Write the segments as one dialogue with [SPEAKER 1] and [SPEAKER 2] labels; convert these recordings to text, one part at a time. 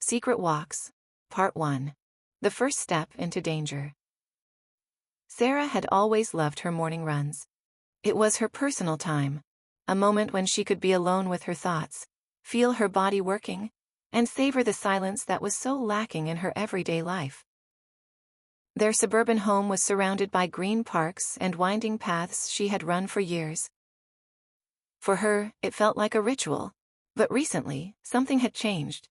[SPEAKER 1] Secret Walks, Part 1. The First Step into Danger. Sarah had always loved her morning runs. It was her personal time, a moment when she could be alone with her thoughts, feel her body working, and savor the silence that was so lacking in her everyday life. Their suburban home was surrounded by green parks and winding paths she had run for years. For her, it felt like a ritual, but recently, something had changed.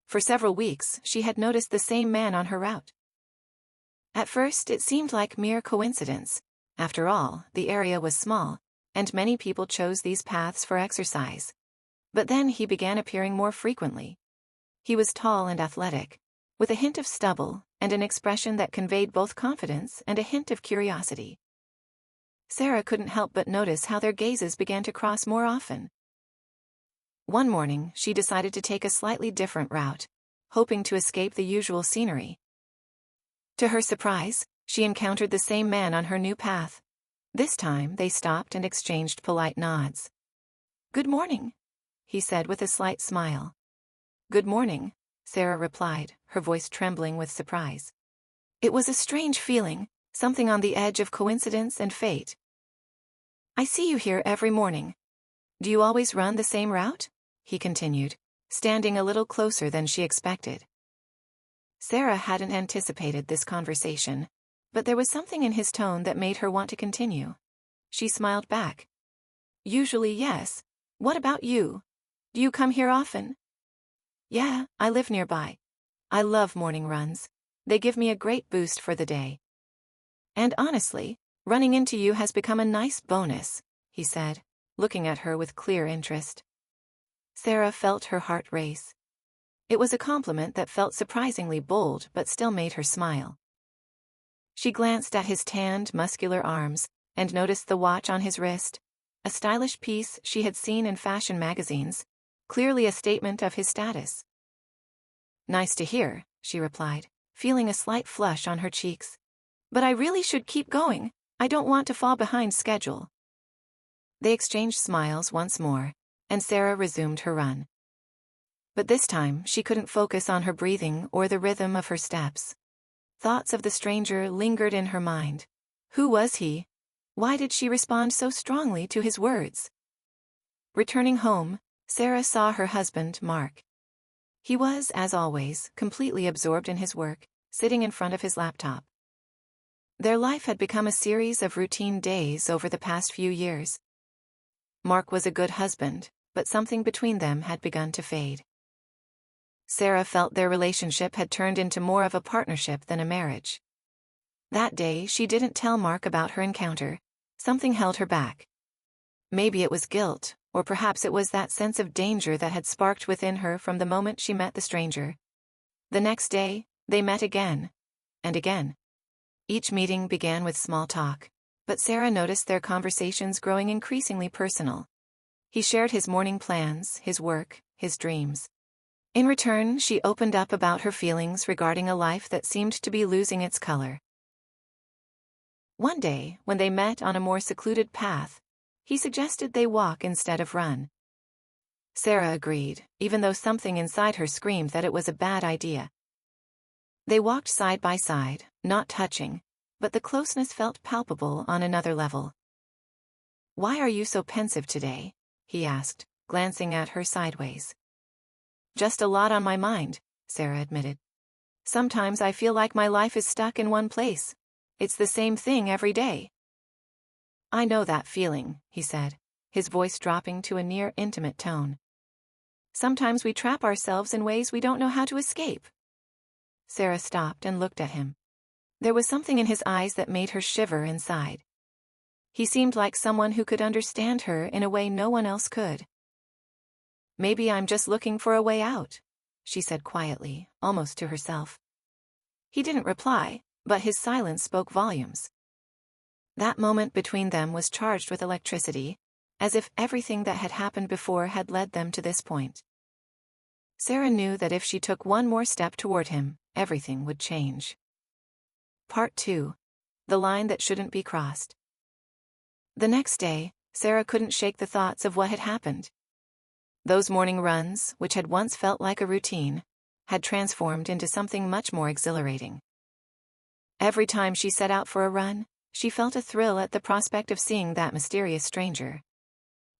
[SPEAKER 1] For several weeks, she had noticed the same man on her route. At first, it seemed like mere coincidence. After all, the area was small, and many people chose these paths for exercise. But then he began appearing more frequently. He was tall and athletic, with a hint of stubble and an expression that conveyed both confidence and a hint of curiosity. Sarah couldn't help but notice how their gazes began to cross more often. One morning, she decided to take a slightly different route, hoping to escape the usual scenery. To her surprise, she encountered the same man on her new path. This time, they stopped and exchanged polite nods. "Good morning," he said with a slight smile. "Good morning," Sarah replied, her voice trembling with surprise. It was a strange feeling, something on the edge of coincidence and fate. "I see you here every morning. Do you always run the same route?" he continued, standing a little closer than she expected. Sarah hadn't anticipated this conversation, but there was something in his tone that made her want to continue. She smiled back. "Usually, yes. What about you? Do you come here often?" "Yeah, I live nearby. I love morning runs. They give me a great boost for the day. And honestly, running into you has become a nice bonus," he said, looking at her with clear interest. Sarah felt her heart race. It was a compliment that felt surprisingly bold but still made her smile. She glanced at his tanned, muscular arms and noticed the watch on his wrist, a stylish piece she had seen in fashion magazines, clearly a statement of his status. "Nice to hear," she replied, feeling a slight flush on her cheeks. "But I really should keep going. I don't want to fall behind schedule." They exchanged smiles once more, and Sarah resumed her run. But this time, she couldn't focus on her breathing or the rhythm of her steps. Thoughts of the stranger lingered in her mind. Who was he? Why did she respond so strongly to his words? Returning home, Sarah saw her husband, Mark. He was, as always, completely absorbed in his work, sitting in front of his laptop. Their life had become a series of routine days over the past few years. Mark was a good husband, but something between them had begun to fade. Sarah felt their relationship had turned into more of a partnership than a marriage. That day, she didn't tell Mark about her encounter. Something held her back. Maybe it was guilt, or perhaps it was that sense of danger that had sparked within her from the moment she met the stranger. The next day, they met again, and again. Each meeting began with small talk, but Sarah noticed their conversations growing increasingly personal. He shared his morning plans, his work, his dreams. In return, she opened up about her feelings regarding a life that seemed to be losing its color. One day, when they met on a more secluded path, he suggested they walk instead of run. Sarah agreed, even though something inside her screamed that it was a bad idea. They walked side by side, not touching, but the closeness felt palpable on another level. "Why are you so pensive today?" he asked, glancing at her sideways. "Just a lot on my mind," Sarah admitted. "Sometimes I feel like my life is stuck in one place. It's the same thing every day." "I know that feeling," he said, his voice dropping to a near intimate tone. "Sometimes we trap ourselves in ways we don't know how to escape." Sarah stopped and looked at him. There was something in his eyes that made her shiver inside. He seemed like someone who could understand her in a way no one else could. "Maybe I'm just looking for a way out," she said quietly, almost to herself. He didn't reply, but his silence spoke volumes. That moment between them was charged with electricity, as if everything that had happened before had led them to this point. Sarah knew that if she took one more step toward him, everything would change. Part 2. The line that shouldn't be crossed. The next day, Sarah couldn't shake the thoughts of what had happened. Those morning runs, which had once felt like a routine, had transformed into something much more exhilarating. Every time she set out for a run, she felt a thrill at the prospect of seeing that mysterious stranger.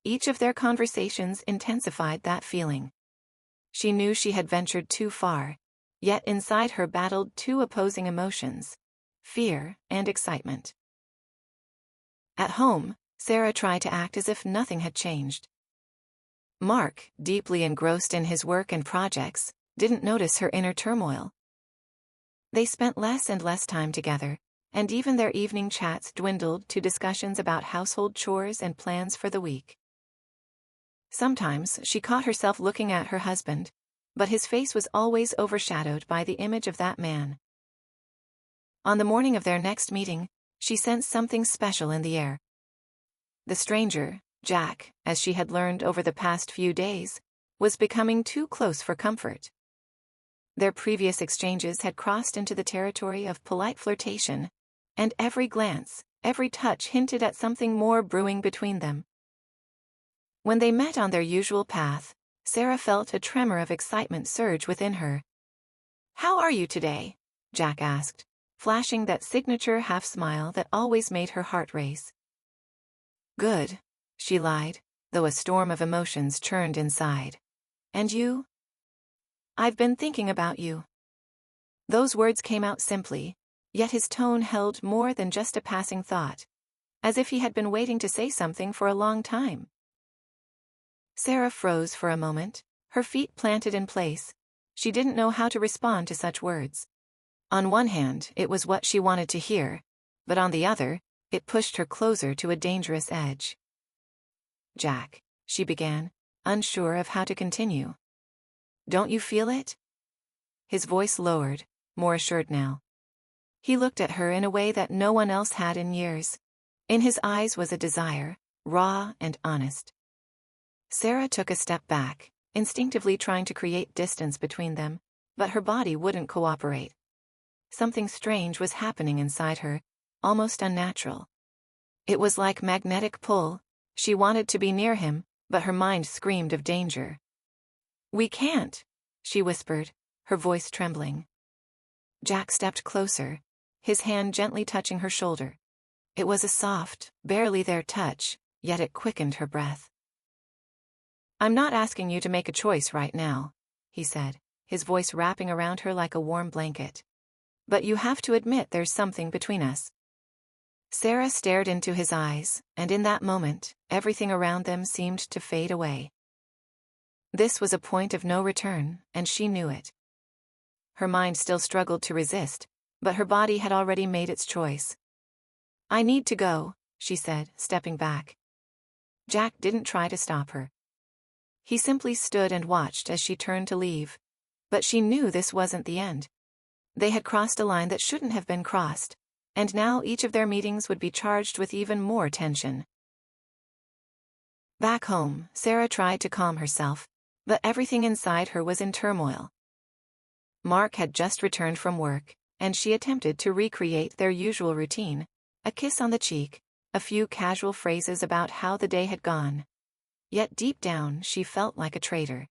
[SPEAKER 1] Each of their conversations intensified that feeling. She knew she had ventured too far, yet inside her battled two opposing emotions: fear and excitement. At home, Sarah tried to act as if nothing had changed. Mark, deeply engrossed in his work and projects, didn't notice her inner turmoil. They spent less and less time together, and even their evening chats dwindled to discussions about household chores and plans for the week. Sometimes she caught herself looking at her husband, but his face was always overshadowed by the image of that man. On the morning of their next meeting, she sensed something special in the air. The stranger, Jack, as she had learned over the past few days, was becoming too close for comfort. Their previous exchanges had crossed into the territory of polite flirtation, and every glance, every touch hinted at something more brewing between them. When they met on their usual path, Sarah felt a tremor of excitement surge within her. "How are you today?" Jack asked, flashing that signature half-smile that always made her heart race. "Good," she lied, though a storm of emotions churned inside. "And you?" "I've been thinking about you." Those words came out simply, yet his tone held more than just a passing thought, as if he had been waiting to say something for a long time. Sarah froze for a moment, her feet planted in place. She didn't know how to respond to such words. On one hand, it was what she wanted to hear, but on the other, it pushed her closer to a dangerous edge. "Jack," she began, unsure of how to continue. "Don't you feel it?" His voice lowered, more assured now. He looked at her in a way that no one else had in years. In his eyes was a desire, raw and honest. Sarah took a step back, instinctively trying to create distance between them, but her body wouldn't cooperate. Something strange was happening inside her, almost unnatural. It was like magnetic pull. She wanted to be near him, but her mind screamed of danger. "We can't," she whispered, her voice trembling. Jack stepped closer, his hand gently touching her shoulder. It was a soft, barely there touch, yet it quickened her breath. "I'm not asking you to make a choice right now," he said, his voice wrapping around her like a warm blanket. "But you have to admit there's something between us." Sarah stared into his eyes, and in that moment, everything around them seemed to fade away. This was a point of no return, and she knew it. Her mind still struggled to resist, but her body had already made its choice. "I need to go," she said, stepping back. Jack didn't try to stop her. He simply stood and watched as she turned to leave. But she knew this wasn't the end. They had crossed a line that shouldn't have been crossed, and now each of their meetings would be charged with even more tension. Back home, Sarah tried to calm herself, but everything inside her was in turmoil. Mark had just returned from work, and she attempted to recreate their usual routine: a kiss on the cheek, a few casual phrases about how the day had gone. Yet deep down she felt like a traitor.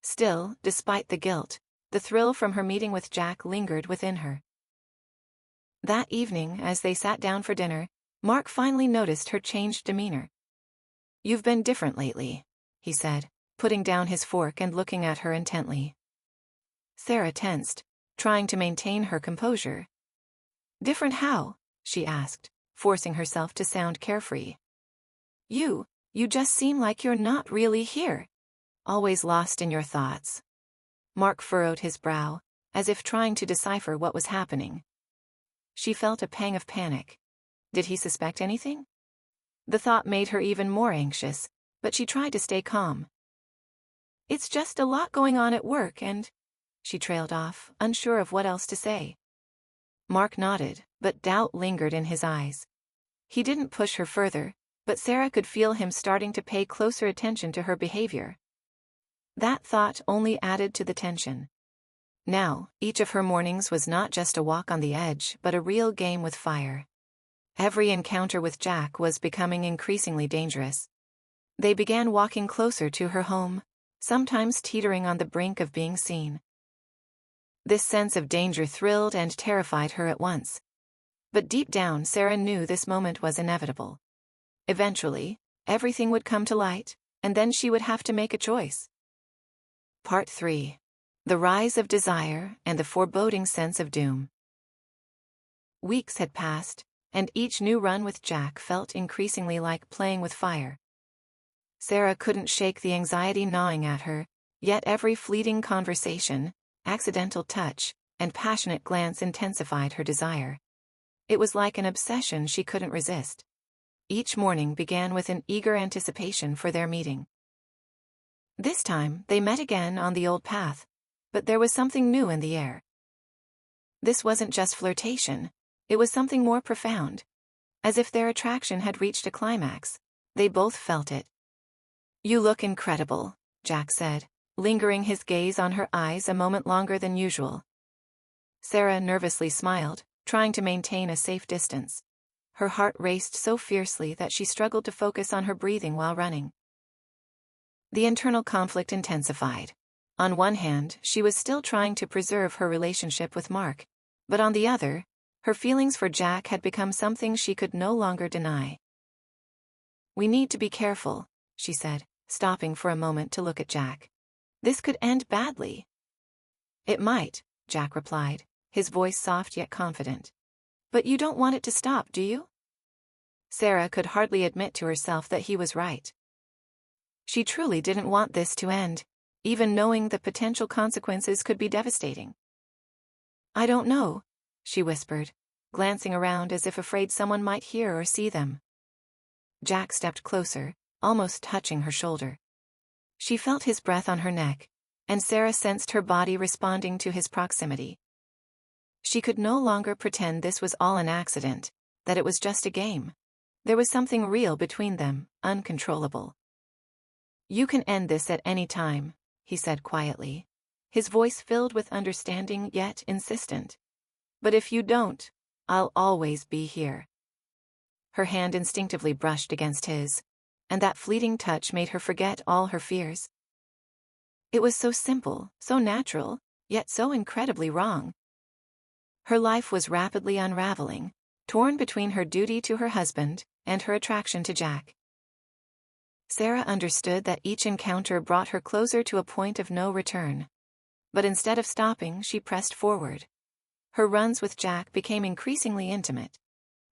[SPEAKER 1] Still, despite the guilt, the thrill from her meeting with Jack lingered within her. That evening, as they sat down for dinner, Mark finally noticed her changed demeanor. "You've been different lately," he said, putting down his fork and looking at her intently. Sarah tensed, trying to maintain her composure. "Different how?" she asked, forcing herself to sound carefree. You just seem like you're not really here. Always lost in your thoughts." Mark furrowed his brow, as if trying to decipher what was happening. She felt a pang of panic. Did he suspect anything? The thought made her even more anxious, but she tried to stay calm. "It's just a lot going on at work and—" she trailed off, unsure of what else to say. Mark nodded, but doubt lingered in his eyes. He didn't push her further, but Sarah could feel him starting to pay closer attention to her behavior. That thought only added to the tension. Now, each of her mornings was not just a walk on the edge, but a real game with fire. Every encounter with Jack was becoming increasingly dangerous. They began walking closer to her home, sometimes teetering on the brink of being seen. This sense of danger thrilled and terrified her at once. But deep down, Sarah knew this moment was inevitable. Eventually, everything would come to light, and then she would have to make a choice. Part 3. The Rise of Desire and the Foreboding Sense of Doom. Weeks had passed, and each new run with Jack felt increasingly like playing with fire. Sarah couldn't shake the anxiety gnawing at her, yet every fleeting conversation, accidental touch, and passionate glance intensified her desire. It was like an obsession she couldn't resist. Each morning began with an eager anticipation for their meeting. This time, they met again on the old path, but there was something new in the air. This wasn't just flirtation, it was something more profound. As if their attraction had reached a climax, they both felt it. "You look incredible," Jack said, lingering his gaze on her eyes a moment longer than usual. Sarah nervously smiled, trying to maintain a safe distance. Her heart raced so fiercely that she struggled to focus on her breathing while running. The internal conflict intensified. On one hand, she was still trying to preserve her relationship with Mark, but on the other, her feelings for Jack had become something she could no longer deny. "We need to be careful," she said, stopping for a moment to look at Jack. "This could end badly." "It might," Jack replied, his voice soft yet confident. "But you don't want it to stop, do you?" Sarah could hardly admit to herself that he was right. She truly didn't want this to end, even knowing the potential consequences could be devastating. "I don't know," she whispered, glancing around as if afraid someone might hear or see them. Jack stepped closer, almost touching her shoulder. She felt his breath on her neck, and Sarah sensed her body responding to his proximity. She could no longer pretend this was all an accident, that it was just a game. There was something real between them, uncontrollable. "You can end this at any time," he said quietly, his voice filled with understanding yet insistent. "But if you don't, I'll always be here." Her hand instinctively brushed against his, and that fleeting touch made her forget all her fears. It was so simple, so natural, yet so incredibly wrong. Her life was rapidly unraveling, torn between her duty to her husband and her attraction to Jack. Sarah understood that each encounter brought her closer to a point of no return. But instead of stopping, she pressed forward. Her runs with Jack became increasingly intimate.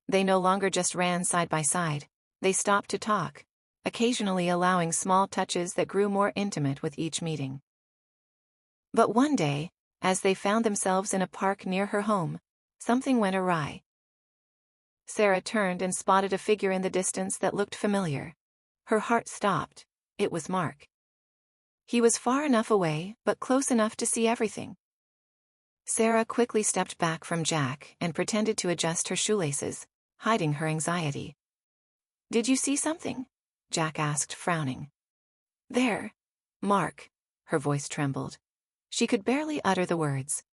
[SPEAKER 1] They no longer just ran side by side, they stopped to talk, occasionally allowing small touches that grew more intimate with each meeting. But one day, as they found themselves in a park near her home, something went awry. Sarah turned and spotted a figure in the distance that looked familiar. Her heart stopped. It was Mark. He was far enough away, but close enough to see everything. Sarah quickly stepped back from Jack and pretended to adjust her shoelaces, hiding her anxiety. "Did you see something?" Jack asked, frowning. "There. Mark." Her voice trembled. She could barely utter the words.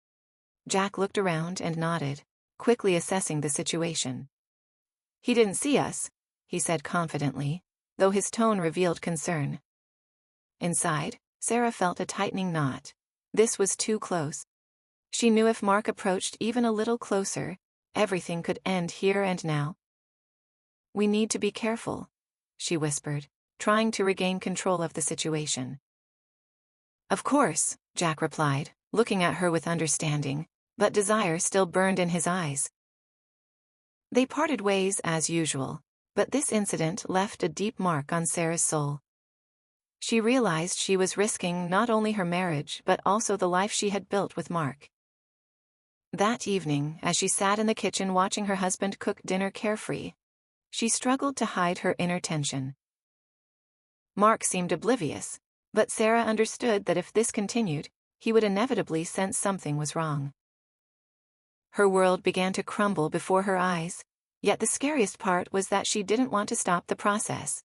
[SPEAKER 1] Jack looked around and nodded, quickly assessing the situation. "He didn't see us," he said confidently, though his tone revealed concern. Inside, Sarah felt a tightening knot. This was too close. She knew if Mark approached even a little closer, everything could end here and now. "We need to be careful," she whispered, trying to regain control of the situation. "Of course," Jack replied, looking at her with understanding, but desire still burned in his eyes. They parted ways as usual, but this incident left a deep mark on Sarah's soul. She realized she was risking not only her marriage but also the life she had built with Mark. That evening, as she sat in the kitchen watching her husband cook dinner carefree, she struggled to hide her inner tension. Mark seemed oblivious, but Sarah understood that if this continued, he would inevitably sense something was wrong. Her world began to crumble before her eyes, yet the scariest part was that she didn't want to stop the process.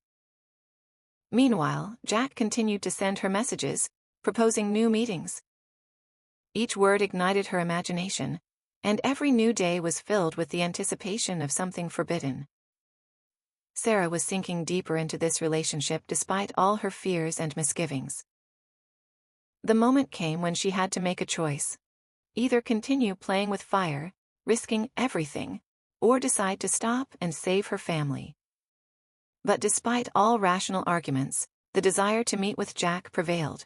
[SPEAKER 1] Meanwhile, Jack continued to send her messages, proposing new meetings. Each word ignited her imagination, and every new day was filled with the anticipation of something forbidden. Sarah was sinking deeper into this relationship despite all her fears and misgivings. The moment came when she had to make a choice. Either continue playing with fire, risking everything, or decide to stop and save her family. But despite all rational arguments, the desire to meet with Jack prevailed.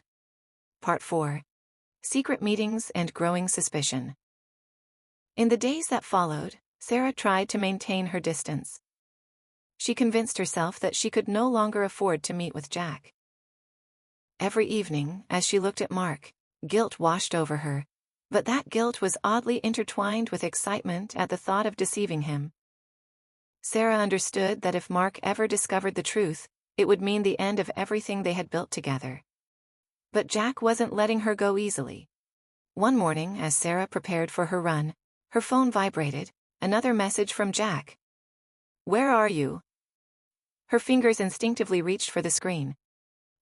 [SPEAKER 1] Part 4. Secret meetings and growing suspicion. In the days that followed, Sarah tried to maintain her distance. She convinced herself that she could no longer afford to meet with Jack. Every evening, as she looked at Mark, guilt washed over her, but that guilt was oddly intertwined with excitement at the thought of deceiving him. Sarah understood that if Mark ever discovered the truth, it would mean the end of everything they had built together. But Jack wasn't letting her go easily. One morning, as Sarah prepared for her run, her phone vibrated, another message from Jack. "Where are you?" Her fingers instinctively reached for the screen.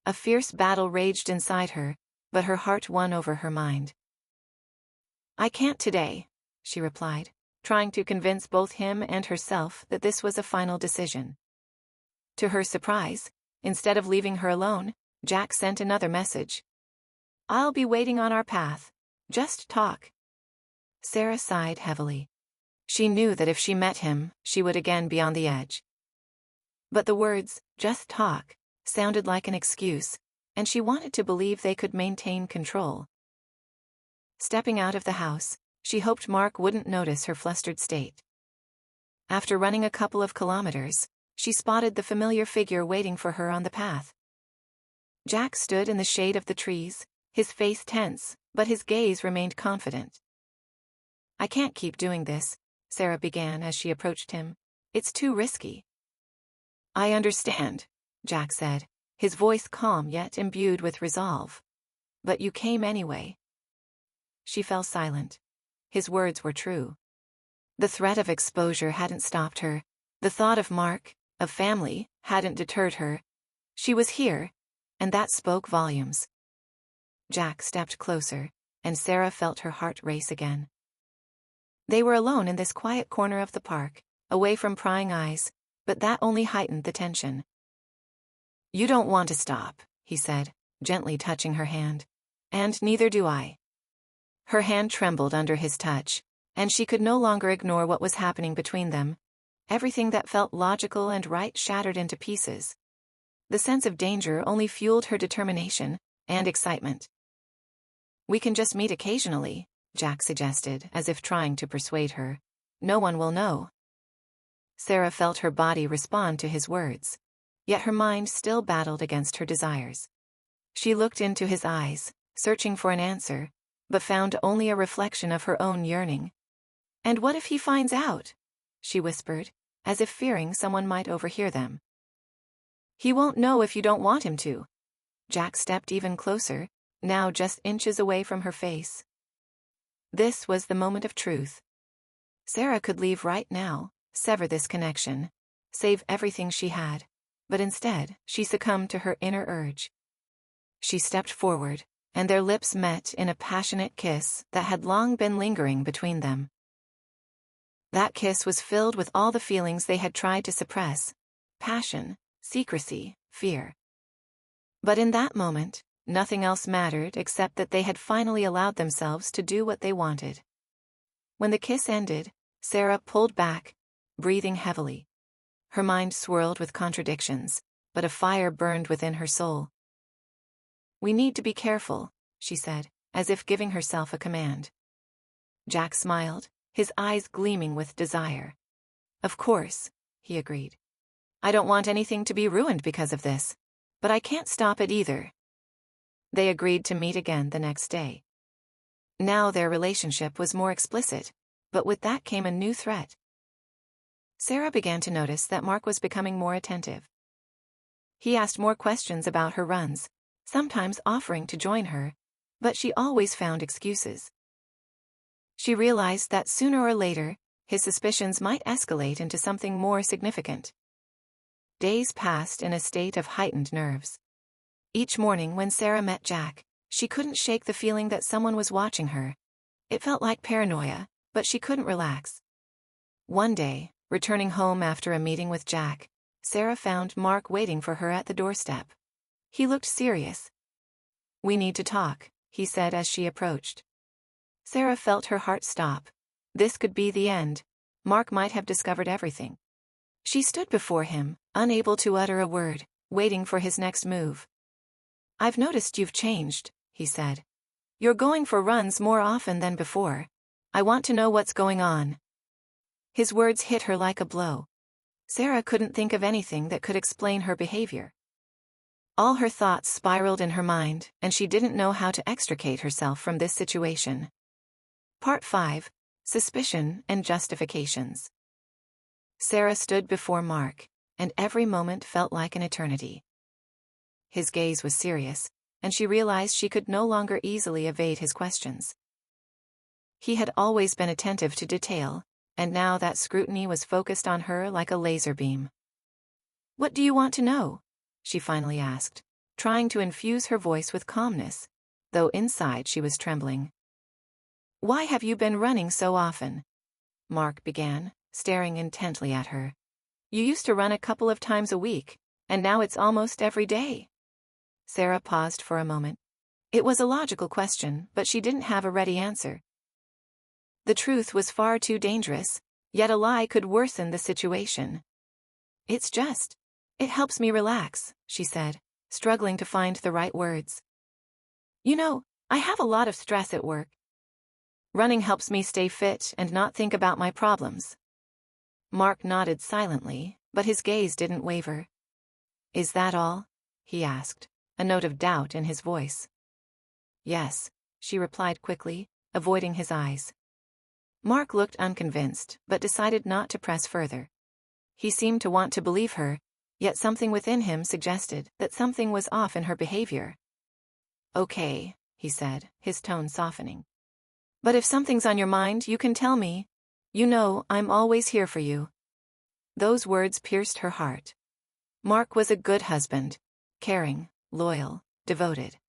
[SPEAKER 1] A fierce battle raged inside her, but her heart won over her mind. "I can't today," she replied, trying to convince both him and herself that this was a final decision. To her surprise, instead of leaving her alone, Jack sent another message. "I'll be waiting on our path. Just talk." Sarah sighed heavily. She knew that if she met him, she would again be on the edge. But the words, "just talk," sounded like an excuse, and she wanted to believe they could maintain control. Stepping out of the house, she hoped Mark wouldn't notice her flustered state. After running a couple of kilometers, she spotted the familiar figure waiting for her on the path. Jack stood in the shade of the trees, his face tense, but his gaze remained confident. "I can't keep doing this," Sarah began as she approached him. "It's too risky." "I understand," Jack said, his voice calm yet imbued with resolve. "But you came anyway." She fell silent. His words were true. The threat of exposure hadn't stopped her. The thought of Mark, of family, hadn't deterred her. She was here, and that spoke volumes. Jack stepped closer, and Sarah felt her heart race again. They were alone in this quiet corner of the park, away from prying eyes, but that only heightened the tension. "You don't want to stop," he said, gently touching her hand. "And neither do I." Her hand trembled under his touch, and she could no longer ignore what was happening between them. Everything that felt logical and right shattered into pieces. The sense of danger only fueled her determination and excitement. "We can just meet occasionally," Jack suggested, as if trying to persuade her. "No one will know." Sarah felt her body respond to his words, yet her mind still battled against her desires. She looked into his eyes, searching for an answer, but found only a reflection of her own yearning. "And what if he finds out?" she whispered, as if fearing someone might overhear them. "He won't know if you don't want him to." Jack stepped even closer, now just inches away from her face. This was the moment of truth. Sarah could leave right now, sever this connection, save everything she had, but instead, she succumbed to her inner urge. She stepped forward, and their lips met in a passionate kiss that had long been lingering between them. That kiss was filled with all the feelings they had tried to suppress: passion, secrecy, fear. But in that moment, nothing else mattered except that they had finally allowed themselves to do what they wanted. When the kiss ended, Sarah pulled back, breathing heavily. Her mind swirled with contradictions, but a fire burned within her soul. "We need to be careful," she said, as if giving herself a command. Jack smiled, his eyes gleaming with desire. "Of course," he agreed. "I don't want anything to be ruined because of this, but I can't stop it either." They agreed to meet again the next day. Now their relationship was more explicit, but with that came a new threat. Sarah began to notice that Mark was becoming more attentive. He asked more questions about her runs, sometimes offering to join her, but she always found excuses. She realized that sooner or later, his suspicions might escalate into something more significant. Days passed in a state of heightened nerves. Each morning when Sarah met Jack, she couldn't shake the feeling that someone was watching her. It felt like paranoia, but she couldn't relax. One day, returning home after a meeting with Jack, Sarah found Mark waiting for her at the doorstep. He looked serious. "We need to talk," he said as she approached. Sarah felt her heart stop. This could be the end. Mark might have discovered everything. She stood before him, unable to utter a word, waiting for his next move. "I've noticed you've changed," he said. "You're going for runs more often than before. I want to know what's going on." His words hit her like a blow. Sarah couldn't think of anything that could explain her behavior. All her thoughts spiraled in her mind, and she didn't know how to extricate herself from this situation. Part 5. Suspicion and Justifications. Sarah stood before Mark, and every moment felt like an eternity. His gaze was serious, and she realized she could no longer easily evade his questions. He had always been attentive to detail, and now that scrutiny was focused on her like a laser beam. "What do you want to know?" she finally asked, trying to infuse her voice with calmness, though inside she was trembling. "Why have you been running so often?" Mark began, staring intently at her. "You used to run a couple of times a week, and now it's almost every day." Sarah paused for a moment. It was a logical question, but she didn't have a ready answer. The truth was far too dangerous, yet a lie could worsen the situation. "It helps me relax," she said, struggling to find the right words. "You know, I have a lot of stress at work. Running helps me stay fit and not think about my problems." Mark nodded silently, but his gaze didn't waver. "Is that all?" he asked, a note of doubt in his voice. "Yes," she replied quickly, avoiding his eyes. Mark looked unconvinced, but decided not to press further. He seemed to want to believe her, yet something within him suggested that something was off in her behavior. "Okay," he said, his tone softening. "But if something's on your mind, you can tell me. You know, I'm always here for you." Those words pierced her heart. Mark was a good husband, caring, loyal, devoted.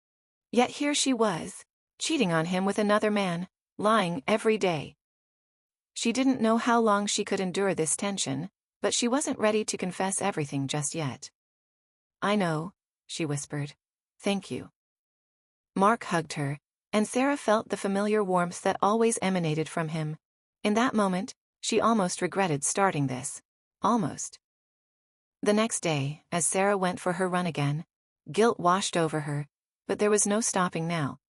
[SPEAKER 1] Yet here she was, cheating on him with another man, lying every day. She didn't know how long she could endure this tension, but she wasn't ready to confess everything just yet. "I know," she whispered. "Thank you." Mark hugged her, and Sarah felt the familiar warmth that always emanated from him. In that moment, she almost regretted starting this. Almost. The next day, as Sarah went for her run again, guilt washed over her, but there was no stopping now.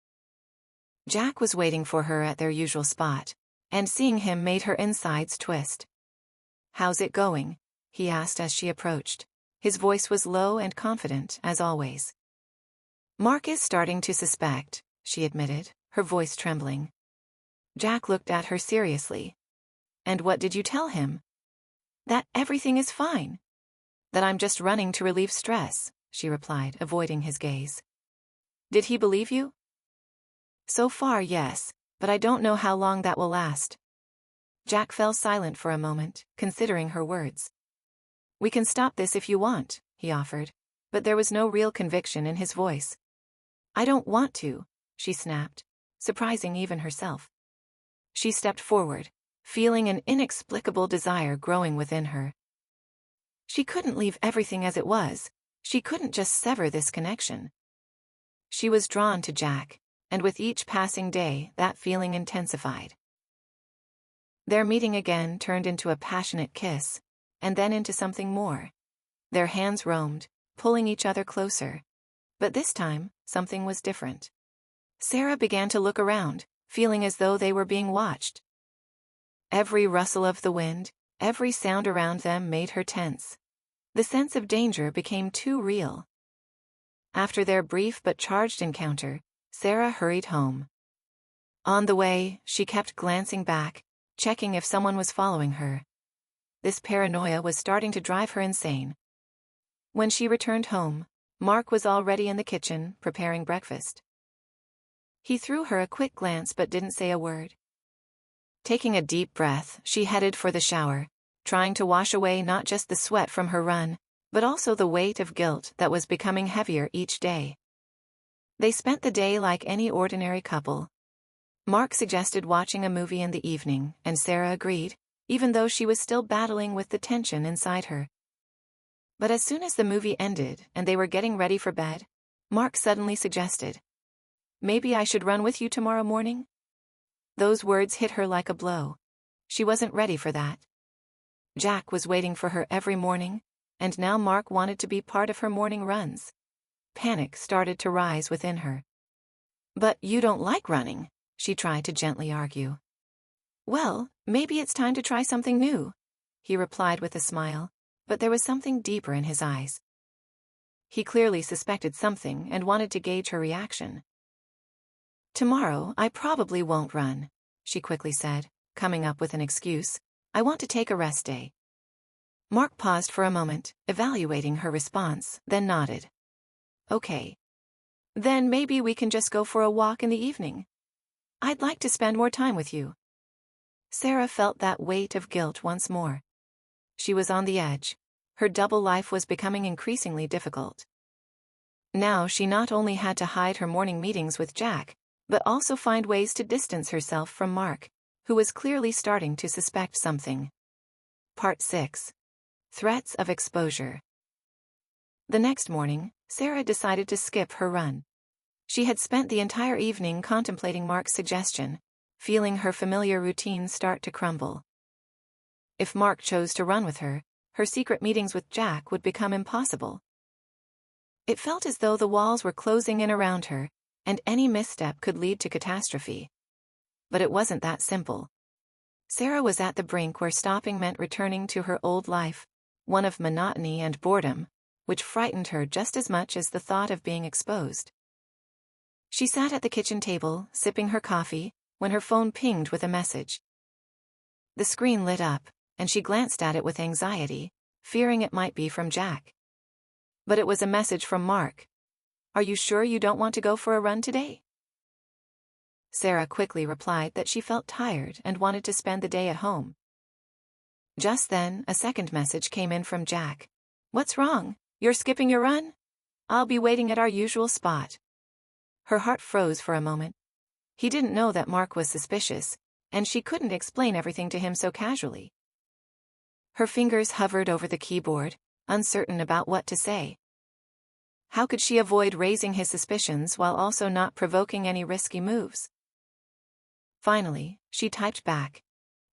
[SPEAKER 1] Jack was waiting for her at their usual spot, and seeing him made her insides twist. "How's it going?" he asked as she approached. His voice was low and confident, as always. "Mark is starting to suspect," she admitted, her voice trembling. Jack looked at her seriously. "And what did you tell him?" "That everything is fine. That I'm just running to relieve stress," she replied, avoiding his gaze. "Did he believe you?" "So far, yes, but I don't know how long that will last." Jack fell silent for a moment, considering her words. "We can stop this if you want," he offered, but there was no real conviction in his voice. "I don't want to," she snapped, surprising even herself. She stepped forward, feeling an inexplicable desire growing within her. She couldn't leave everything as it was. She couldn't just sever this connection. She was drawn to Jack, and with each passing day that feeling intensified. Their meeting again turned into a passionate kiss, and then into something more. Their hands roamed, pulling each other closer. But this time, something was different. Sarah began to look around, feeling as though they were being watched. Every rustle of the wind, every sound around them made her tense. The sense of danger became too real. After their brief but charged encounter, Sarah hurried home. On the way, she kept glancing back, checking if someone was following her. This paranoia was starting to drive her insane. When she returned home, Mark was already in the kitchen, preparing breakfast. He threw her a quick glance but didn't say a word. Taking a deep breath, she headed for the shower, trying to wash away not just the sweat from her run, but also the weight of guilt that was becoming heavier each day. They spent the day like any ordinary couple. Mark suggested watching a movie in the evening, and Sarah agreed, even though she was still battling with the tension inside her. But as soon as the movie ended and they were getting ready for bed, Mark suddenly suggested, "Maybe I should run with you tomorrow morning?" Those words hit her like a blow. She wasn't ready for that. Jack was waiting for her every morning, and now Mark wanted to be part of her morning runs. Panic started to rise within her. "But you don't like running," she tried to gently argue. "Well, maybe it's time to try something new," he replied with a smile, but there was something deeper in his eyes. He clearly suspected something and wanted to gauge her reaction. "Tomorrow I probably won't run," she quickly said, coming up with an excuse. "I want to take a rest day." Mark paused for a moment, evaluating her response, then nodded. "Okay. Then maybe we can just go for a walk in the evening. I'd like to spend more time with you." Sarah felt that weight of guilt once more. She was on the edge. Her double life was becoming increasingly difficult. Now she not only had to hide her morning meetings with Jack, but also find ways to distance herself from Mark, who was clearly starting to suspect something. Part 6. Threats of exposure. The next morning, Sarah decided to skip her run. She had spent the entire evening contemplating Mark's suggestion, feeling her familiar routine start to crumble. If Mark chose to run with her, her secret meetings with Jack would become impossible. It felt as though the walls were closing in around her, and any misstep could lead to catastrophe. But it wasn't that simple. Sarah was at the brink where stopping meant returning to her old life, one of monotony and boredom, which frightened her just as much as the thought of being exposed. She sat at the kitchen table, sipping her coffee, when her phone pinged with a message. The screen lit up, and she glanced at it with anxiety, fearing it might be from Jack. But it was a message from Mark. "Are you sure you don't want to go for a run today?" Sarah quickly replied that she felt tired and wanted to spend the day at home. Just then, a second message came in from Jack. "What's wrong? You're skipping your run? I'll be waiting at our usual spot." Her heart froze for a moment. He didn't know that Mark was suspicious, and she couldn't explain everything to him so casually. Her fingers hovered over the keyboard, uncertain about what to say. How could she avoid raising his suspicions while also not provoking any risky moves? Finally, she typed back.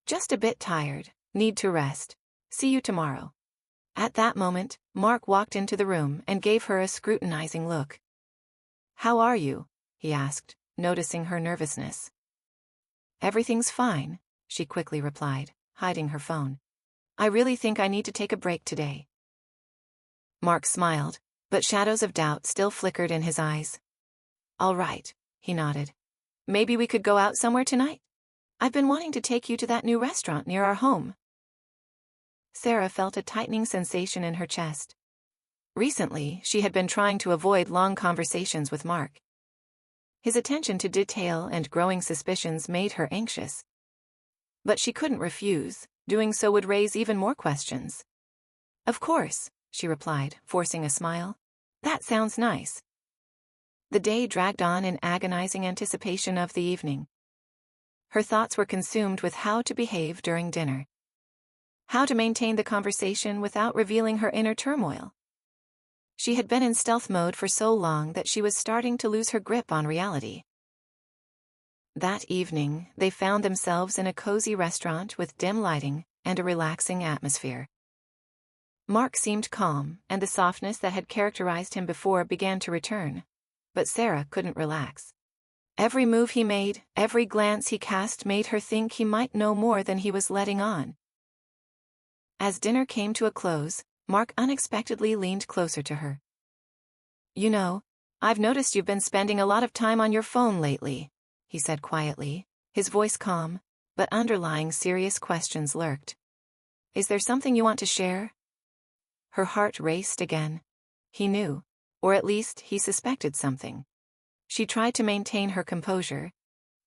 [SPEAKER 1] "Just a bit tired, need to rest. See you tomorrow." At that moment, Mark walked into the room and gave her a scrutinizing look. "How are you?" he asked, noticing her nervousness. "Everything's fine," she quickly replied, hiding her phone. "I really think I need to take a break today." Mark smiled, but shadows of doubt still flickered in his eyes. "All right," he nodded. "Maybe we could go out somewhere tonight? I've been wanting to take you to that new restaurant near our home." Sarah felt a tightening sensation in her chest. Recently, she had been trying to avoid long conversations with Mark. His attention to detail and growing suspicions made her anxious. But she couldn't refuse. Doing so would raise even more questions. "Of course," she replied, forcing a smile. "That sounds nice." The day dragged on in agonizing anticipation of the evening. Her thoughts were consumed with how to behave during dinner. How to maintain the conversation without revealing her inner turmoil. She had been in stealth mode for so long that she was starting to lose her grip on reality. That evening, they found themselves in a cozy restaurant with dim lighting and a relaxing atmosphere. Mark seemed calm, and the softness that had characterized him before began to return. But Sarah couldn't relax. Every move he made, every glance he cast made her think he might know more than he was letting on. As dinner came to a close, Mark unexpectedly leaned closer to her. "You know, I've noticed you've been spending a lot of time on your phone lately," he said quietly, his voice calm, but underlying serious questions lurked. "Is there something you want to share?" Her heart raced again. He knew, or at least he suspected something. She tried to maintain her composure.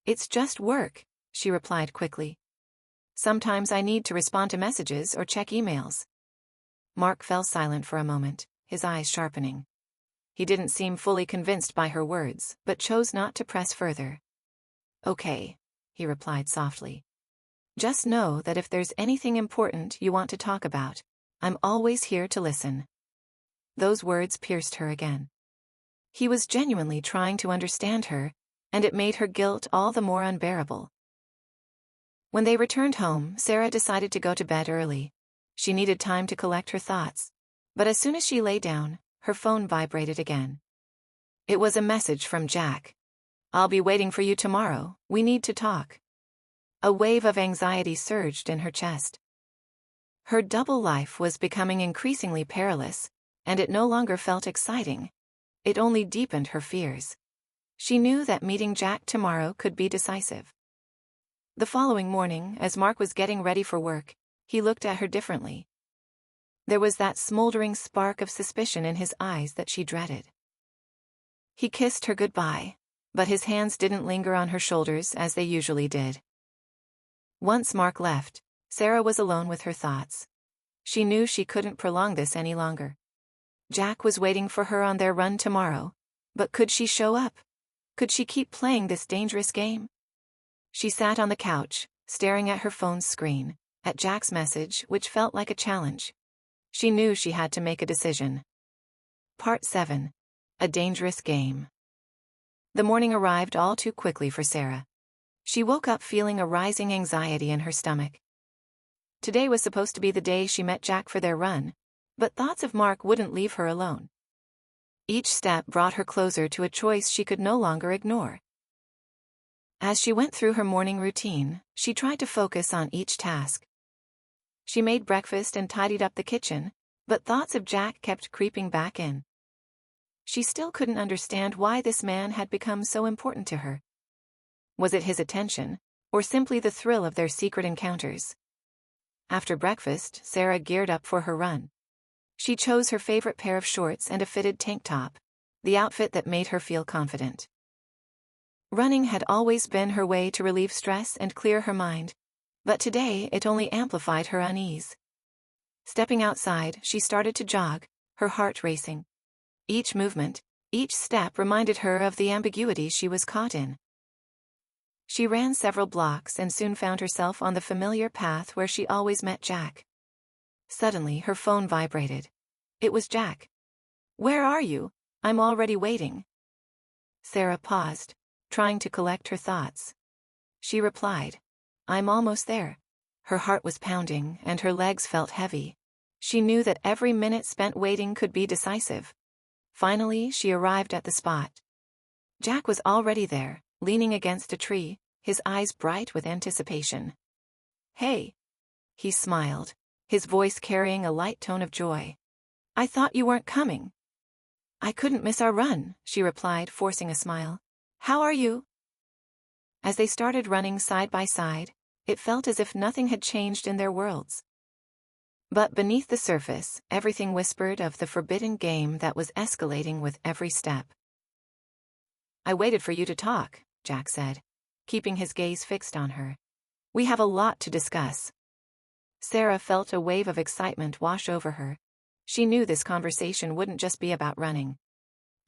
[SPEAKER 1] "It's just work," she replied quickly. "Sometimes I need to respond to messages or check emails." Mark fell silent for a moment, his eyes sharpening. He didn't seem fully convinced by her words, but chose not to press further. "Okay," he replied softly. "Just know that if there's anything important you want to talk about, I'm always here to listen." Those words pierced her again. He was genuinely trying to understand her, and it made her guilt all the more unbearable. When they returned home, Sarah decided to go to bed early. She needed time to collect her thoughts. But as soon as she lay down, her phone vibrated again. It was a message from Jack. "I'll be waiting for you tomorrow, we need to talk." A wave of anxiety surged in her chest. Her double life was becoming increasingly perilous, and it no longer felt exciting. It only deepened her fears. She knew that meeting Jack tomorrow could be decisive. The following morning, as Mark was getting ready for work, he looked at her differently. There was that smoldering spark of suspicion in his eyes that she dreaded. He kissed her goodbye, but his hands didn't linger on her shoulders as they usually did. Once Mark left, Sarah was alone with her thoughts. She knew she couldn't prolong this any longer. Jack was waiting for her on their run tomorrow, but could she show up? Could she keep playing this dangerous game? She sat on the couch, staring at her phone's screen, at Jack's message, which felt like a challenge. She knew she had to make a decision. Part 7. A dangerous game. The morning arrived all too quickly for Sarah. She woke up feeling a rising anxiety in her stomach. Today was supposed to be the day she met Jack for their run, but thoughts of Mark wouldn't leave her alone. Each step brought her closer to a choice she could no longer ignore. As she went through her morning routine, she tried to focus on each task. She made breakfast and tidied up the kitchen, but thoughts of Jack kept creeping back in. She still couldn't understand why this man had become so important to her. Was it his attention, or simply the thrill of their secret encounters? After breakfast, Sarah geared up for her run. She chose her favorite pair of shorts and a fitted tank top, the outfit that made her feel confident. Running had always been her way to relieve stress and clear her mind, but today it only amplified her unease. Stepping outside, she started to jog, her heart racing. Each movement, each step reminded her of the ambiguity she was caught in. She ran several blocks and soon found herself on the familiar path where she always met Jack. Suddenly, her phone vibrated. It was Jack. "Where are you? I'm already waiting." Sarah paused, trying to collect her thoughts. She replied, "I'm almost there." Her heart was pounding and her legs felt heavy. She knew that every minute spent waiting could be decisive. Finally, she arrived at the spot. Jack was already there, leaning against a tree, his eyes bright with anticipation. "Hey." He smiled, his voice carrying a light tone of joy. "I thought you weren't coming." "I couldn't miss our run," she replied, forcing a smile. "How are you?" As they started running side by side, it felt as if nothing had changed in their worlds. But beneath the surface, everything whispered of the forbidden game that was escalating with every step. "I waited for you to talk," Jack said, keeping his gaze fixed on her. "We have a lot to discuss." Sarah felt a wave of excitement wash over her. She knew this conversation wouldn't just be about running.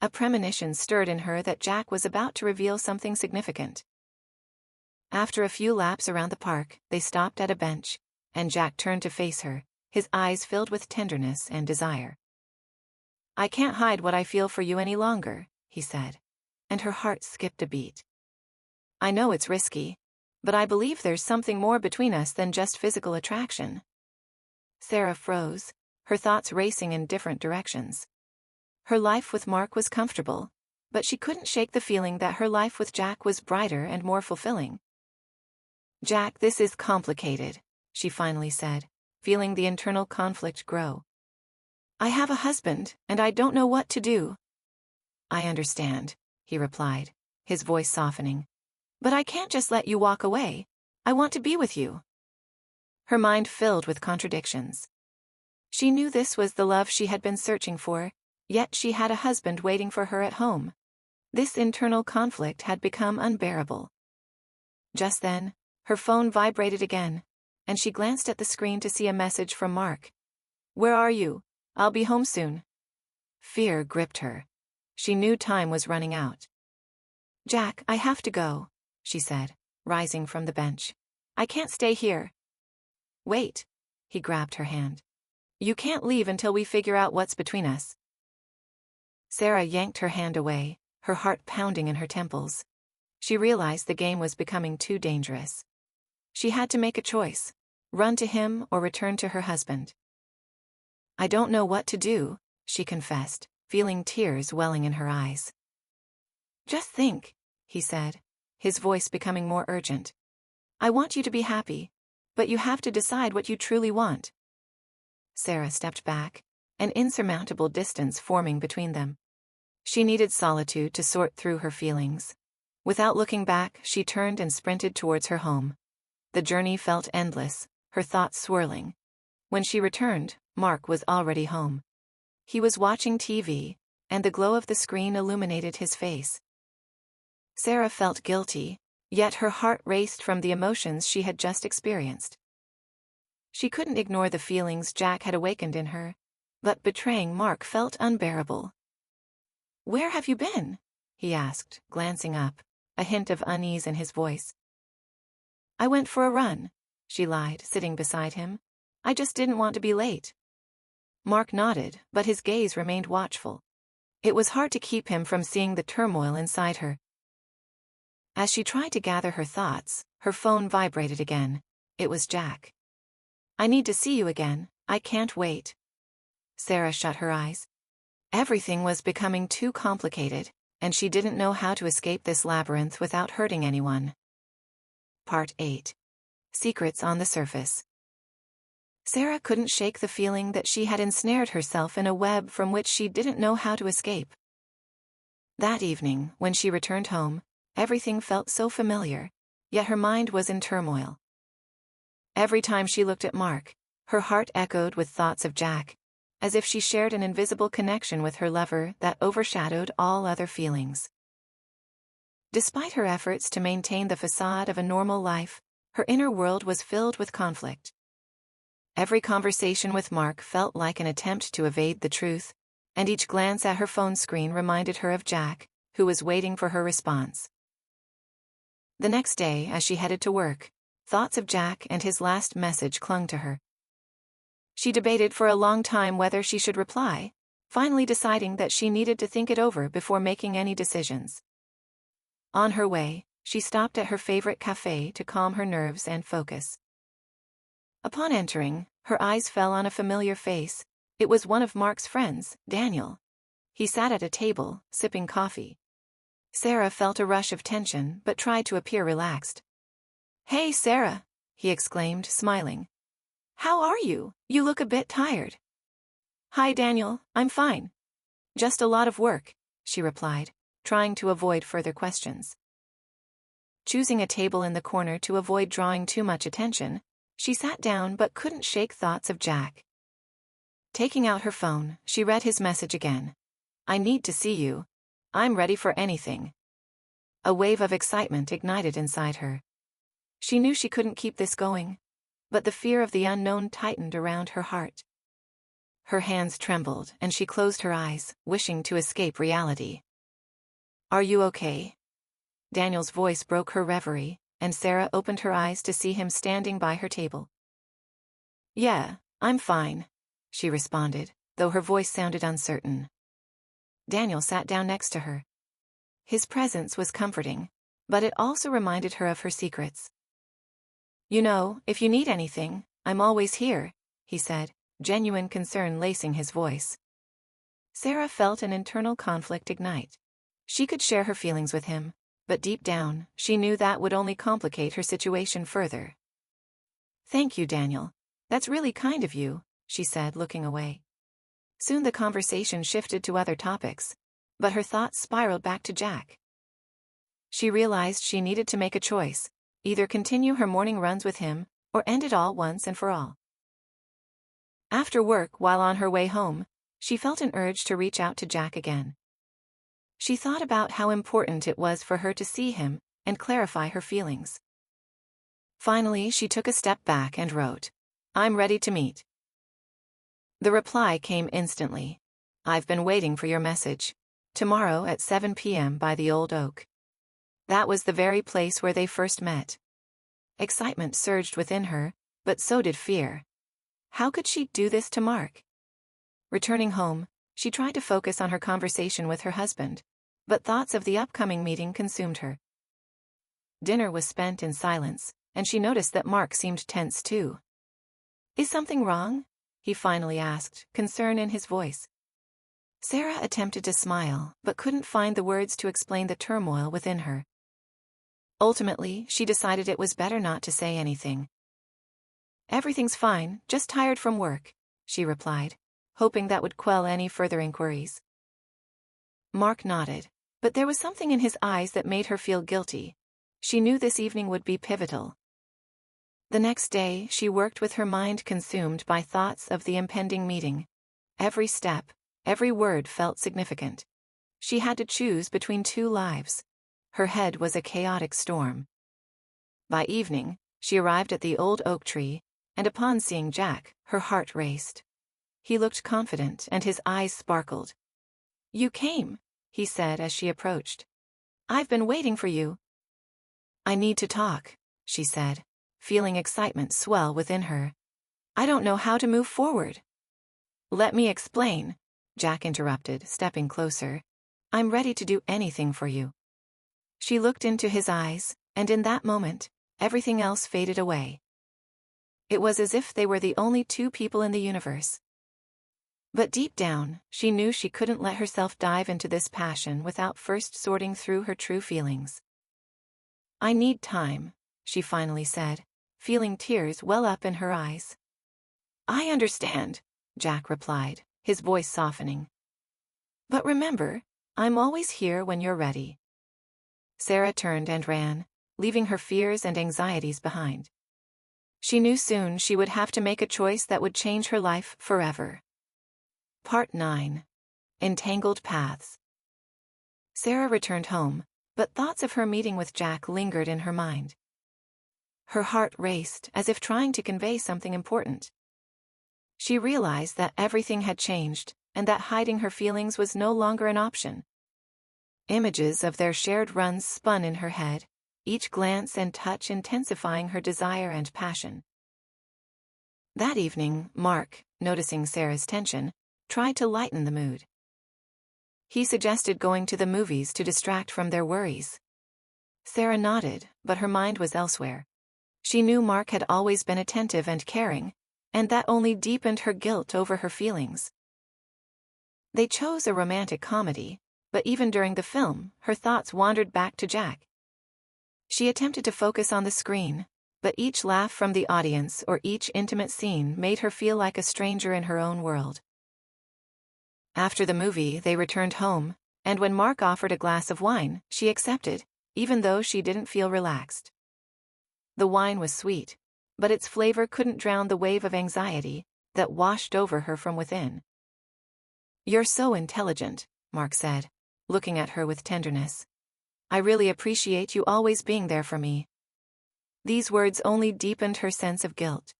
[SPEAKER 1] A premonition stirred in her that Jack was about to reveal something significant. After a few laps around the park, they stopped at a bench, and Jack turned to face her, his eyes filled with tenderness and desire. "I can't hide what I feel for you any longer," he said, and her heart skipped a beat. "I know it's risky, but I believe there's something more between us than just physical attraction." Sarah froze, her thoughts racing in different directions. Her life with Mark was comfortable, but she couldn't shake the feeling that her life with Jack was brighter and more fulfilling. "Jack, this is complicated," she finally said, feeling the internal conflict grow. "I have a husband, and I don't know what to do." "I understand," he replied, his voice softening. "But I can't just let you walk away. I want to be with you." Her mind filled with contradictions. She knew this was the love she had been searching for, yet she had a husband waiting for her at home. This internal conflict had become unbearable. Just then, her phone vibrated again, and she glanced at the screen to see a message from Mark. "Where are you? I'll be home soon." Fear gripped her. She knew time was running out. "Jack, I have to go," she said, rising from the bench. "I can't stay here." "Wait." He grabbed her hand. "You can't leave until we figure out what's between us. Sarah yanked her hand away, her heart pounding in her temples. She realized the game was becoming too dangerous. She had to make a choice: run to him or return to her husband. "I don't know what to do," she confessed, feeling tears welling in her eyes. "Just think," he said, his voice becoming more urgent. "I want you to be happy, but you have to decide what you truly want." Sarah stepped back, an insurmountable distance forming between them. She needed solitude to sort through her feelings. Without looking back, she turned and sprinted towards her home. The journey felt endless, her thoughts swirling. When she returned, Mark was already home. He was watching TV, and the glow of the screen illuminated his face. Sarah felt guilty, yet her heart raced from the emotions she had just experienced. She couldn't ignore the feelings Jack had awakened in her, but betraying Mark felt unbearable. "Where have you been?" he asked, glancing up, a hint of unease in his voice. "I went for a run," she lied, sitting beside him. "I just didn't want to be late." Mark nodded, but his gaze remained watchful. It was hard to keep him from seeing the turmoil inside her. As she tried to gather her thoughts, her phone vibrated again. It was Jack. "I need to see you again, I can't wait." Sarah shut her eyes. Everything was becoming too complicated, and she didn't know how to escape this labyrinth without hurting anyone. Part 8. Secrets on the Surface. Sarah couldn't shake the feeling that she had ensnared herself in a web from which she didn't know how to escape. That evening, when she returned home, everything felt so familiar, yet her mind was in turmoil. Every time she looked at Mark, her heart echoed with thoughts of Jack, as if she shared an invisible connection with her lover that overshadowed all other feelings. Despite her efforts to maintain the facade of a normal life, her inner world was filled with conflict. Every conversation with Mark felt like an attempt to evade the truth, and each glance at her phone screen reminded her of Jack, who was waiting for her response. The next day, as she headed to work, thoughts of Jack and his last message clung to her. She debated for a long time whether she should reply, finally deciding that she needed to think it over before making any decisions. On her way, she stopped at her favorite cafe to calm her nerves and focus. Upon entering, her eyes fell on a familiar face. It was one of Mark's friends, Daniel. He sat at a table, sipping coffee. Sarah felt a rush of tension but tried to appear relaxed. "Hey, Sarah," he exclaimed, smiling. "How are you? You look a bit tired." "Hi, Daniel, I'm fine. Just a lot of work," she replied, trying to avoid further questions. Choosing a table in the corner to avoid drawing too much attention, she sat down but couldn't shake thoughts of Jack. Taking out her phone, she read his message again. "I need to see you. I'm ready for anything." A wave of excitement ignited inside her. She knew she couldn't keep this going, but the fear of the unknown tightened around her heart. Her hands trembled and she closed her eyes, wishing to escape reality. "Are you okay?" Daniel's voice broke her reverie, and Sarah opened her eyes to see him standing by her table. "Yeah, I'm fine," she responded, though her voice sounded uncertain. Daniel sat down next to her. His presence was comforting, but it also reminded her of her secrets. "You know, if you need anything, I'm always here," he said, genuine concern lacing his voice. Sarah felt an internal conflict ignite. She could share her feelings with him, but deep down, she knew that would only complicate her situation further. "Thank you, Daniel. That's really kind of you," she said, looking away. Soon the conversation shifted to other topics, but her thoughts spiraled back to Jack. She realized she needed to make a choice: either continue her morning runs with him, or end it all once and for all. After work, while on her way home, she felt an urge to reach out to Jack again. She thought about how important it was for her to see him and clarify her feelings. Finally, she took a step back and wrote, "I'm ready to meet." The reply came instantly. "I've been waiting for your message. Tomorrow at 7 p.m. by the Old Oak." That was the very place where they first met. Excitement surged within her, but so did fear. How could she do this to Mark? Returning home, She tried to focus on her conversation with her husband, but thoughts of the upcoming meeting consumed her. Dinner was spent in silence, and she noticed that Mark seemed tense too. "Is something wrong?" he finally asked, concern in his voice. Sarah attempted to smile, but couldn't find the words to explain the turmoil within her. Ultimately, she decided it was better not to say anything. "Everything's fine, just tired from work," she replied, hoping that would quell any further inquiries. Mark nodded, but there was something in his eyes that made her feel guilty. She knew this evening would be pivotal. The next day, she worked with her mind consumed by thoughts of the impending meeting. Every step, every word felt significant. She had to choose between two lives. Her head was a chaotic storm. By evening, she arrived at the old oak tree, and upon seeing Jack, her heart raced. He looked confident and his eyes sparkled. "You came," he said as she approached. "I've been waiting for you." "I need to talk," she said, feeling excitement swell within her. "I don't know how to move forward." "Let me explain," Jack interrupted, stepping closer. "I'm ready to do anything for you." She looked into his eyes, and in that moment, everything else faded away. It was as if they were the only two people in the universe. But deep down, she knew she couldn't let herself dive into this passion without first sorting through her true feelings. "I need time," she finally said, feeling tears well up in her eyes. "I understand," Jack replied, his voice softening. "But remember, I'm always here when you're ready." Sarah turned and ran, leaving her fears and anxieties behind. She knew soon she would have to make a choice that would change her life forever. Part 9. Entangled Paths. Sarah returned home, but thoughts of her meeting with Jack lingered in her mind. Her heart raced as if trying to convey something important. She realized that everything had changed, and that hiding her feelings was no longer an option. Images of their shared runs spun in her head, each glance and touch intensifying her desire and passion. That evening, Mark, noticing Sarah's tension, tried to lighten the mood. He suggested going to the movies to distract from their worries. Sarah nodded, but her mind was elsewhere. She knew Mark had always been attentive and caring, and that only deepened her guilt over her feelings. They chose a romantic comedy, but even during the film, her thoughts wandered back to Jack. She attempted to focus on the screen, but each laugh from the audience or each intimate scene made her feel like a stranger in her own world. After the movie, they returned home, and when Mark offered a glass of wine, she accepted, even though she didn't feel relaxed. The wine was sweet, but its flavor couldn't drown the wave of anxiety that washed over her from within. "You're so intelligent," Mark said, looking at her with tenderness. "I really appreciate you always being there for me." These words only deepened her sense of guilt.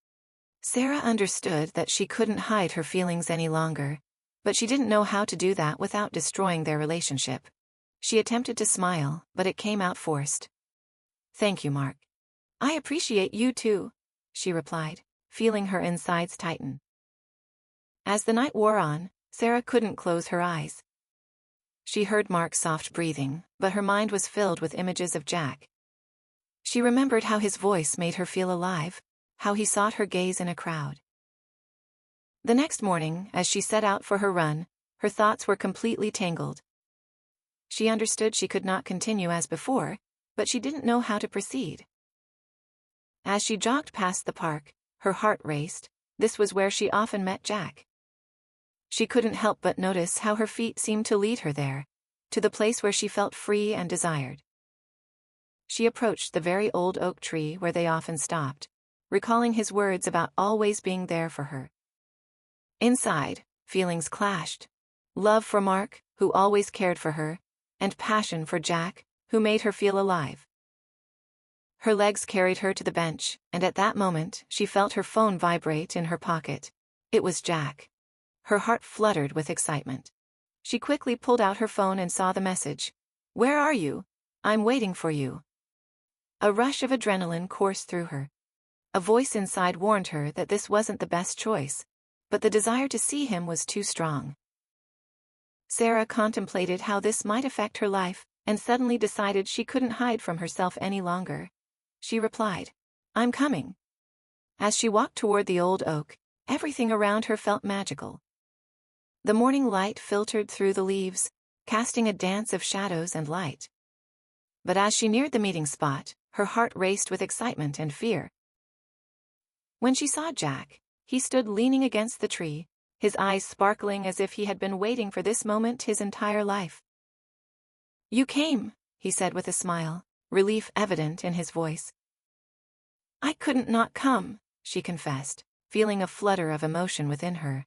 [SPEAKER 1] Sarah understood that she couldn't hide her feelings any longer, but she didn't know how to do that without destroying their relationship. She attempted to smile, but it came out forced. "Thank you, Mark. I appreciate you too," she replied, feeling her insides tighten. As the night wore on, Sarah couldn't close her eyes. She heard Mark's soft breathing, but her mind was filled with images of Jack. She remembered how his voice made her feel alive, how he sought her gaze in a crowd. The next morning, as she set out for her run, her thoughts were completely tangled. She understood she could not continue as before, but she didn't know how to proceed. As she jogged past the park, her heart raced. This was where she often met Jack. She couldn't help but notice how her feet seemed to lead her there, to the place where she felt free and desired. She approached the very old oak tree where they often stopped, recalling his words about always being there for her. Inside, feelings clashed. Love for Mark, who always cared for her, and passion for Jack, who made her feel alive. Her legs carried her to the bench, and at that moment, she felt her phone vibrate in her pocket. It was Jack. Her heart fluttered with excitement. She quickly pulled out her phone and saw the message. "Where are you? I'm waiting for you." A rush of adrenaline coursed through her. A voice inside warned her that this wasn't the best choice, but the desire to see him was too strong. Sarah contemplated how this might affect her life, and suddenly decided she couldn't hide from herself any longer. She replied, "I'm coming." As she walked toward the old oak, everything around her felt magical. The morning light filtered through the leaves, casting a dance of shadows and light. But as she neared the meeting spot, her heart raced with excitement and fear. When she saw Jack, he stood leaning against the tree, his eyes sparkling as if he had been waiting for this moment his entire life. "You came," he said with a smile, relief evident in his voice. "I couldn't not come," she confessed, feeling a flutter of emotion within her.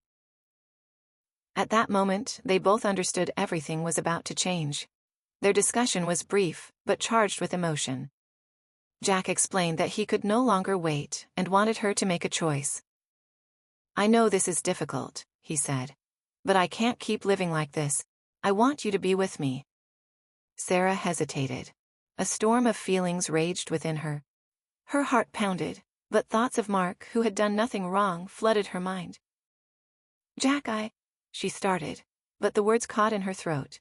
[SPEAKER 1] At that moment, they both understood everything was about to change. Their discussion was brief, but charged with emotion. Jack explained that he could no longer wait and wanted her to make a choice. "I know this is difficult," he said, "but I can't keep living like this. I want you to be with me." Sarah hesitated. A storm of feelings raged within her. Her heart pounded, but thoughts of Mark, who had done nothing wrong, flooded her mind. "Jack, she started, but the words caught in her throat.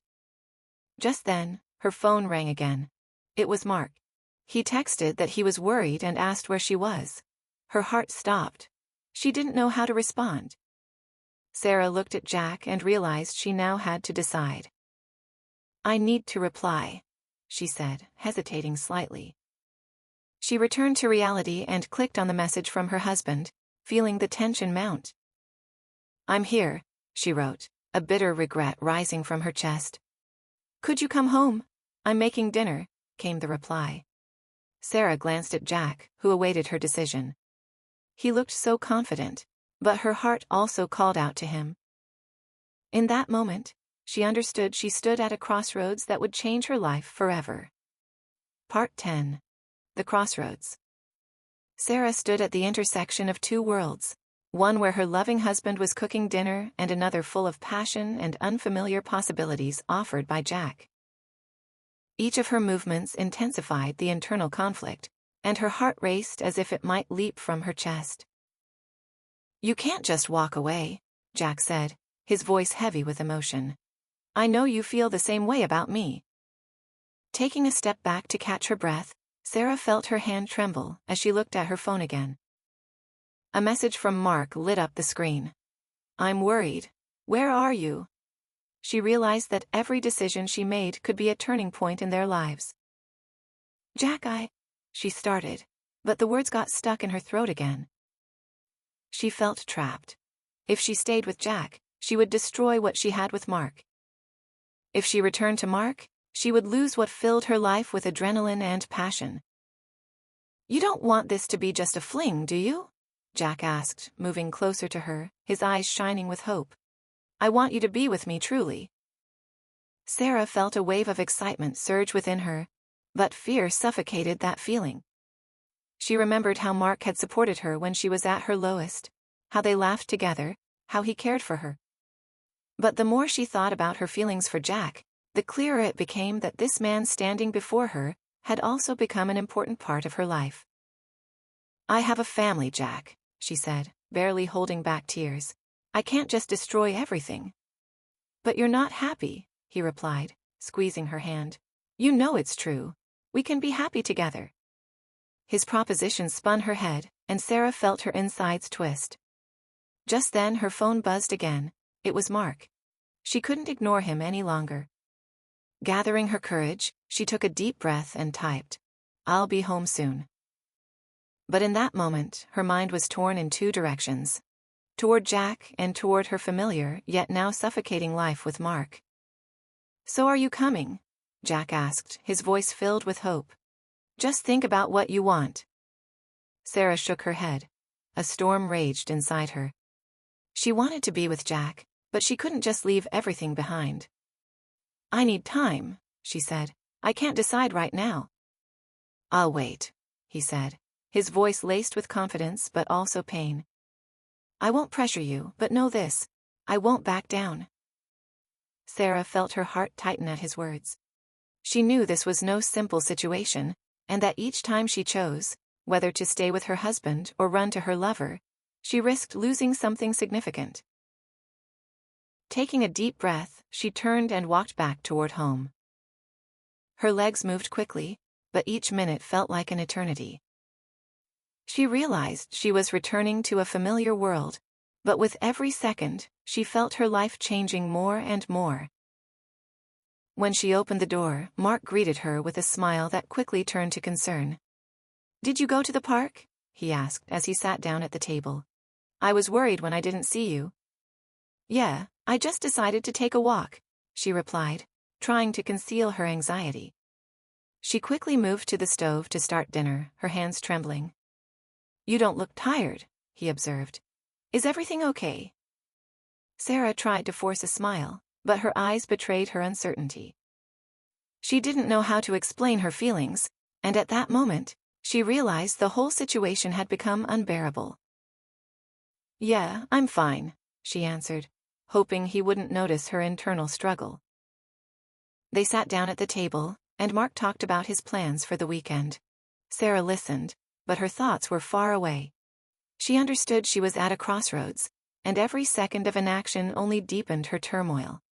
[SPEAKER 1] Just then, her phone rang again. It was Mark. He texted that he was worried and asked where she was. Her heart stopped. She didn't know how to respond. Sarah looked at Jack and realized she now had to decide. "I need to reply," she said, hesitating slightly. She returned to reality and clicked on the message from her husband, feeling the tension mount. "I'm here," she wrote, a bitter regret rising from her chest. "Could you come home? I'm making dinner," came the reply. Sarah glanced at Jack, who awaited her decision. He looked so confident, but her heart also called out to him. In that moment, she understood she stood at a crossroads that would change her life forever. Part 10. The Crossroads. Sarah stood at the intersection of two worlds, one where her loving husband was cooking dinner and another full of passion and unfamiliar possibilities offered by Jack. Each of her movements intensified the internal conflict, and her heart raced as if it might leap from her chest. "You can't just walk away," Jack said, his voice heavy with emotion. "I know you feel the same way about me." Taking a step back to catch her breath, Sarah felt her hand tremble as she looked at her phone again. A message from Mark lit up the screen. "I'm worried. Where are you?" She realized that every decision she made could be a turning point in their lives. "Jack, she started, but the words got stuck in her throat again. She felt trapped. If she stayed with Jack, she would destroy what she had with Mark. If she returned to Mark, she would lose what filled her life with adrenaline and passion. "You don't want this to be just a fling, do you?" Jack asked, moving closer to her, his eyes shining with hope. "I want you to be with me truly." Sarah felt a wave of excitement surge within her, but fear suffocated that feeling. She remembered how Mark had supported her when she was at her lowest, how they laughed together, how he cared for her. But the more she thought about her feelings for Jack, the clearer it became that this man standing before her had also become an important part of her life. "I have a family, Jack," she said, barely holding back tears. "I can't just destroy everything." "But you're not happy," he replied, squeezing her hand. "You know it's true. We can be happy together." His proposition spun her head, and Sarah felt her insides twist. Just then her phone buzzed again. It was Mark. She couldn't ignore him any longer. Gathering her courage, she took a deep breath and typed, "I'll be home soon." But in that moment, her mind was torn in two directions. Toward Jack and toward her familiar yet now suffocating life with Mark. "So are you coming?" Jack asked, his voice filled with hope. "Just think about what you want." Sarah shook her head. A storm raged inside her. She wanted to be with Jack, but she couldn't just leave everything behind. "I need time," she said. "I can't decide right now." "I'll wait," he said, his voice laced with confidence but also pain. "I won't pressure you, but know this. I won't back down." Sarah felt her heart tighten at his words. She knew this was no simple situation, and that each time she chose, whether to stay with her husband or run to her lover, she risked losing something significant. Taking a deep breath, she turned and walked back toward home. Her legs moved quickly, but each minute felt like an eternity. She realized she was returning to a familiar world, but with every second, she felt her life changing more and more. When she opened the door, Mark greeted her with a smile that quickly turned to concern. "Did you go to the park?" he asked as he sat down at the table. "I was worried when I didn't see you." "Yeah, I just decided to take a walk," she replied, trying to conceal her anxiety. She quickly moved to the stove to start dinner, her hands trembling. "You don't look tired," he observed. "Is everything okay?" Sarah tried to force a smile, but her eyes betrayed her uncertainty. She didn't know how to explain her feelings, and at that moment, she realized the whole situation had become unbearable. "Yeah, I'm fine," she answered, hoping he wouldn't notice her internal struggle. They sat down at the table, and Mark talked about his plans for the weekend. Sarah listened, but her thoughts were far away. She understood she was at a crossroads, and every second of inaction only deepened her turmoil.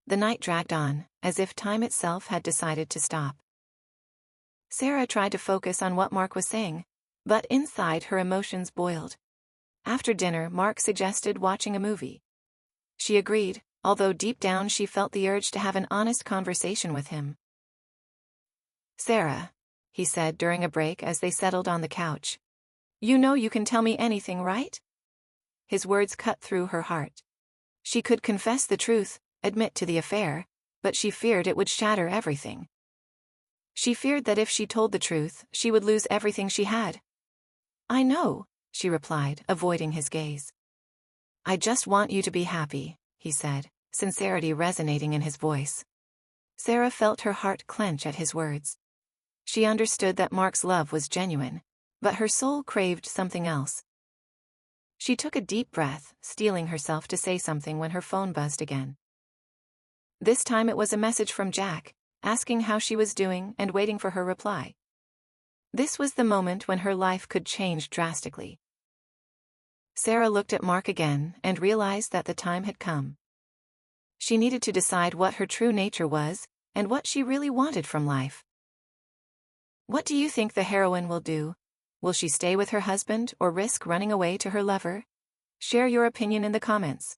[SPEAKER 1] The night dragged on, as if time itself had decided to stop. Sarah tried to focus on what Mark was saying, but inside her emotions boiled. After dinner, Mark suggested watching a movie. She agreed, although deep down she felt the urge to have an honest conversation with him. "Sarah," he said during a break as they settled on the couch. "You know you can tell me anything, right?" His words cut through her heart. She could confess the truth, admit to the affair, but she feared it would shatter everything. She feared that if she told the truth, she would lose everything she had. "I know," she replied, avoiding his gaze. "I just want you to be happy," he said, sincerity resonating in his voice. Sarah felt her heart clench at his words. She understood that Mark's love was genuine, but her soul craved something else. She took a deep breath, steeling herself to say something when her phone buzzed again. This time it was a message from Jack, asking how she was doing and waiting for her reply. This was the moment when her life could change drastically. Sarah looked at Mark again and realized that the time had come. She needed to decide what her true nature was and what she really wanted from life. What do you think the heroine will do? Will she stay with her husband or risk running away to her lover? Share your opinion in the comments.